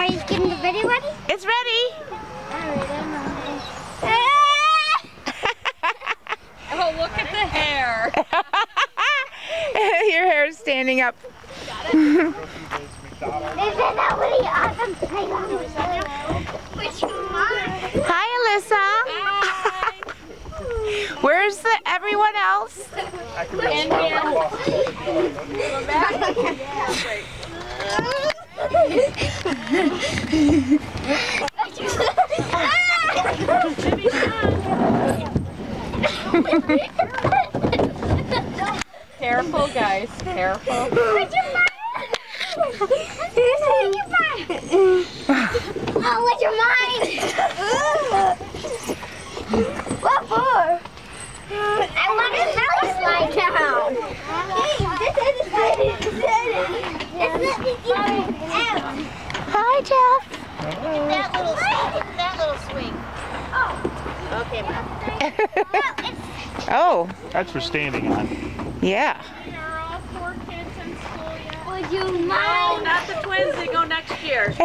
Are you getting the video ready? It's ready. Oh, look at the hair. Your hair is standing up. Isn't that really awesome? Hi, Alyssa. Hi. Where's everyone else? And here. Go back. Careful, guys. Careful. Where's your mind? Oh, where's your mind? What for? I want to belly slide down. Hi, Jeff. That little swing. Oh. Okay, Mom. Oh, That's for standing on. yeah. Are all 4 kids in school yet? Would you No, mind? not the twins. They go next year.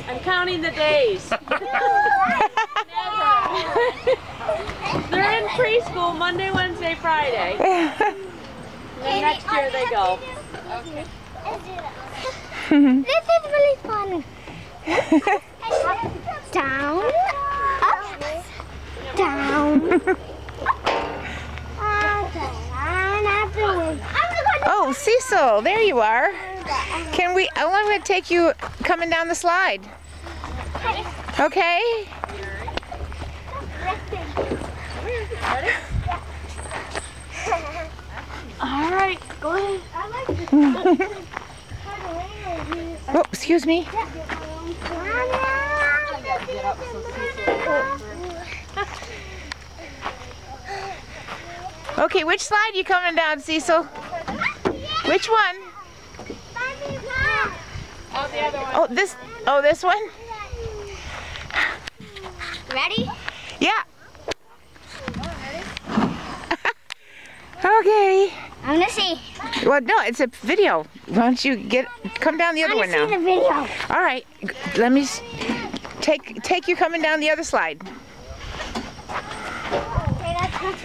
I'm counting the days. They're in preschool Monday, Wednesday, Friday. Then next year they go. Okay. This is really fun. Down, up, down. Oh, Cecil, there you are. Can we? I'm going to take you coming down the slide. Okay. All right, go ahead. Oh, excuse me. Okay, which slide are you coming down, Cecil? Which one? Oh, the other one. Oh, this. Oh, this one. Ready? Yeah. Okay. I'm gonna see. Well, no, it's a video. Why don't you come down the other one now? See the video. All right. Let me take you coming down the other slide. Okay, that's good.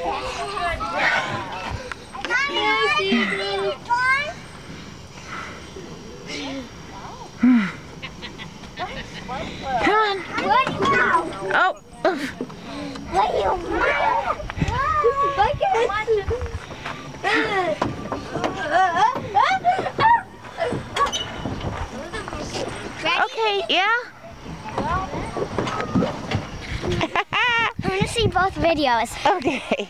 Come on. What now? Oh. What do you want? Look at Okay. Yeah. I'm gonna see both videos. Okay.